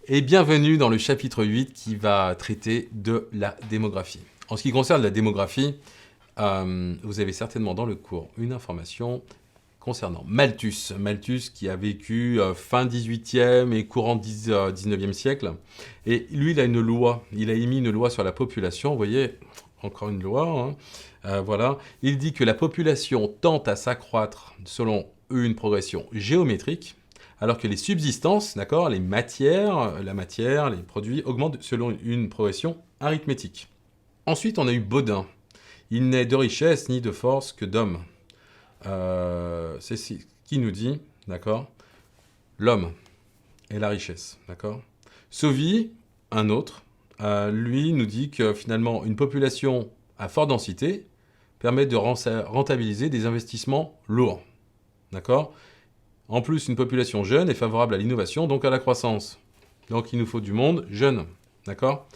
Et bienvenue dans le chapitre 8 qui va traiter de la démographie. En ce qui concerne la démographie, vous avez certainement dans le cours une information concernant Malthus. Malthus qui a vécu fin 18e et courant 19e siècle. Et lui, il a une loi. Il a émis une loi sur la population. Vous voyez, encore une loi. Voilà. Il dit que la population tend à s'accroître selon une progression géométrique, alors que les subsistances, d'accord, la matière, les produits augmentent selon une progression arithmétique. Ensuite, on a eu Bodin. Il n'est de richesse ni de force que d'homme. C'est ce qui nous dit, d'accord, l'homme et la richesse, d'accord. Sauvy, un autre, lui nous dit que finalement une population à forte densité permet de rentabiliser des investissements lourds, d'accord. En plus, une population jeune est favorable à l'innovation, donc à la croissance. Donc il nous faut du monde jeune, d'accord.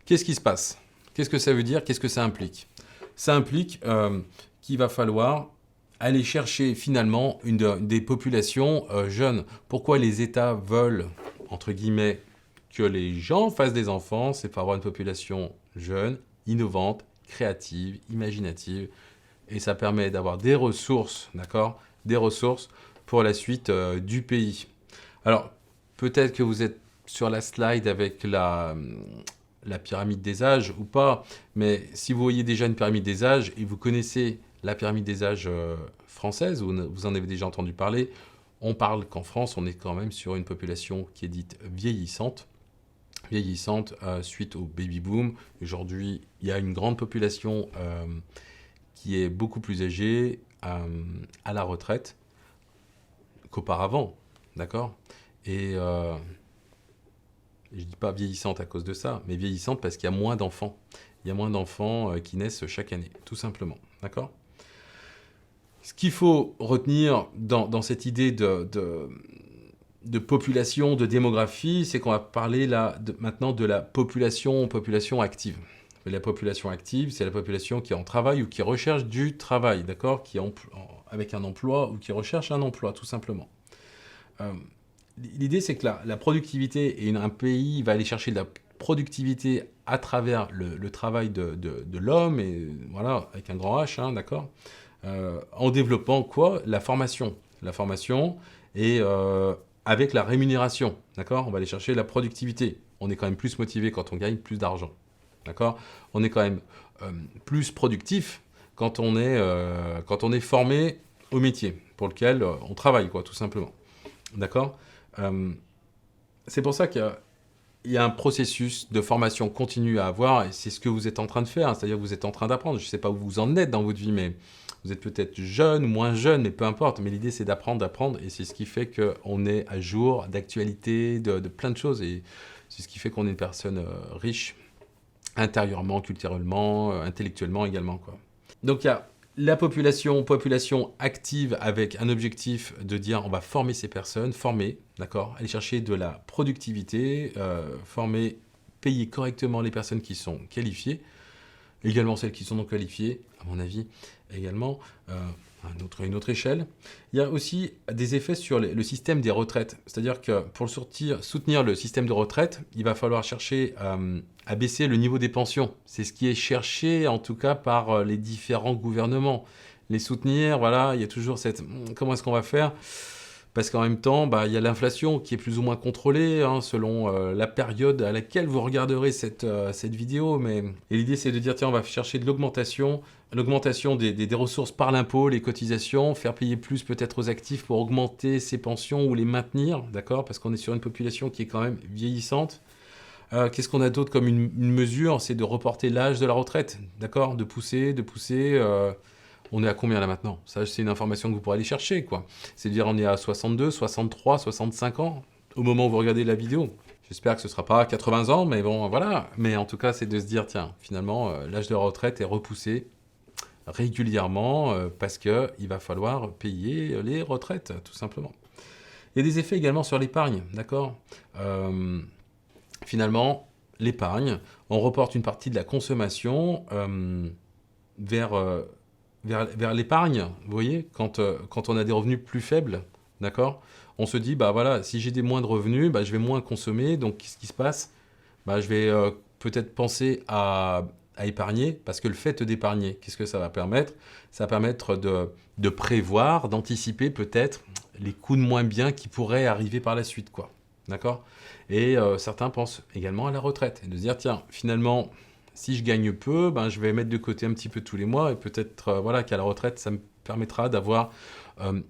Qu'est-ce qui se passe? Qu'est-ce que ça veut dire? Qu'est-ce que ça implique? Ça implique qu'il va falloir aller chercher finalement des populations jeunes. Pourquoi les États veulent, entre guillemets, que les gens fassent des enfants? C'est pour avoir une population jeune, innovante, créative, imaginative. Et ça permet d'avoir des ressources, d'accord? Des ressources pour la suite du pays. Alors, peut-être que vous êtes sur la slide avec la pyramide des âges ou pas, mais si vous voyez déjà une pyramide des âges et vous connaissez la pyramide des âges française, vous en avez déjà entendu parler, on parle qu'en France, on est quand même sur une population qui est dite vieillissante, suite au baby-boom. Aujourd'hui, il y a une grande population qui est beaucoup plus âgée à la retraite qu'auparavant, d'accord. Et je ne dis pas vieillissante à cause de ça, mais vieillissante parce qu'il y a moins d'enfants. Il y a moins d'enfants qui naissent chaque année, tout simplement, d'accord. Ce qu'il faut retenir dans cette idée de population, de démographie, c'est qu'on va parler là, maintenant de la population active. La population active, c'est la population qui est en travail ou qui recherche du travail, d'accord, qui est avec un emploi ou qui recherche un emploi, tout simplement. L'idée, c'est que la productivité, et un pays va aller chercher de la productivité à travers le travail de l'homme, et voilà, avec un grand H, hein, d'accord, en développant quoi? La formation. La formation et avec la rémunération, d'accord. On va aller chercher la productivité. On est quand même plus motivé quand on gagne plus d'argent, d'accord. On est quand même plus productif quand on est formé au métier pour lequel on travaille, quoi, tout simplement, d'accord. C'est pour ça qu'il y a un processus de formation continue à avoir, et c'est ce que vous êtes en train de faire, hein, c'est-à-dire que vous êtes en train d'apprendre. Je ne sais pas où vous en êtes dans votre vie, mais vous êtes peut-être jeune ou moins jeune, mais peu importe. Mais l'idée, c'est d'apprendre, et c'est ce qui fait qu'on est à jour d'actualité, de plein de choses, et c'est ce qui fait qu'on est une personne riche, intérieurement, culturellement, intellectuellement également, quoi. Donc il y a la population active avec un objectif de dire on va former ces personnes, d'accord, aller chercher de la productivité, former, payer correctement les personnes qui sont qualifiées, également celles qui sont non qualifiées, à mon avis, également, une autre échelle. Il y a aussi des effets sur le système des retraites, c'est-à-dire que pour soutenir le système de retraite, il va falloir chercher à baisser le niveau des pensions. C'est ce qui est cherché, en tout cas, par les différents gouvernements. Les soutenir, voilà, il y a toujours cette... Comment est-ce qu'on va faire? Parce qu'en même temps, il y a l'inflation qui est plus ou moins contrôlée, hein, selon la période à laquelle vous regarderez cette vidéo. Et l'idée, c'est de dire, tiens, on va chercher de l'augmentation des ressources par l'impôt, les cotisations, faire payer plus peut-être aux actifs pour augmenter ces pensions ou les maintenir, d'accord? Parce qu'on est sur une population qui est quand même vieillissante. Qu'est-ce qu'on a d'autre comme une mesure? C'est de reporter l'âge de la retraite, d'accord? De pousser. On est à combien là maintenant? Ça, c'est une information que vous pourrez aller chercher, quoi. C'est-à-dire on est à 62, 63, 65 ans au moment où vous regardez la vidéo. J'espère que ce ne sera pas 80 ans, mais bon, voilà. Mais en tout cas, c'est de se dire, tiens, finalement, l'âge de la retraite est repoussé régulièrement parce qu'il va falloir payer les retraites, tout simplement. Il y a des effets également sur l'épargne, d'accord. Finalement, l'épargne, on reporte une partie de la consommation vers l'épargne, vous voyez, quand on a des revenus plus faibles, d'accord, on se dit, bah voilà, si j'ai des moins de revenus, bah, je vais moins consommer. Donc, qu'est-ce qui se passe? Bah, je vais peut-être penser à épargner, parce que le fait d'épargner, qu'est-ce que ça va permettre? Ça va permettre de prévoir, d'anticiper peut-être les coups de moins bien qui pourraient arriver par la suite, quoi. D'accord? Et certains pensent également à la retraite, et de se dire, tiens, finalement, si je gagne peu, ben, je vais mettre de côté un petit peu tous les mois, et peut-être voilà, qu'à la retraite, ça me permettra d'avoir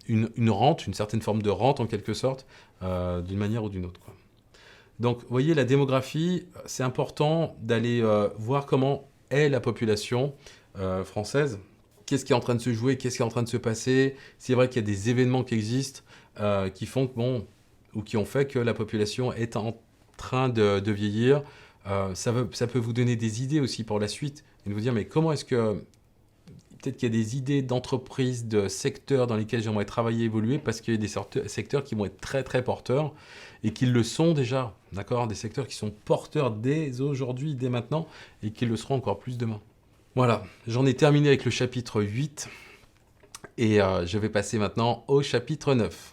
une rente, une certaine forme de rente en quelque sorte, d'une manière ou d'une autre, quoi. Donc, vous voyez, la démographie, c'est important d'aller voir comment est la population française. Qu'est-ce qui est en train de se jouer? Qu'est-ce qui est en train de se passer? C'est vrai qu'il y a des événements qui existent qui font que, bon, ou qui ont fait que la population est en train de vieillir. Ça peut vous donner des idées aussi pour la suite. Et de vous dire, mais comment est-ce que peut-être qu'il y a des idées d'entreprises, de secteurs dans lesquels j'aimerais travailler, évoluer, parce qu'il y a des secteurs qui vont être très très porteurs et qui le sont déjà, d'accord? Des secteurs qui sont porteurs dès aujourd'hui, dès maintenant, et qui le seront encore plus demain. Voilà, j'en ai terminé avec le chapitre 8 et je vais passer maintenant au chapitre 9.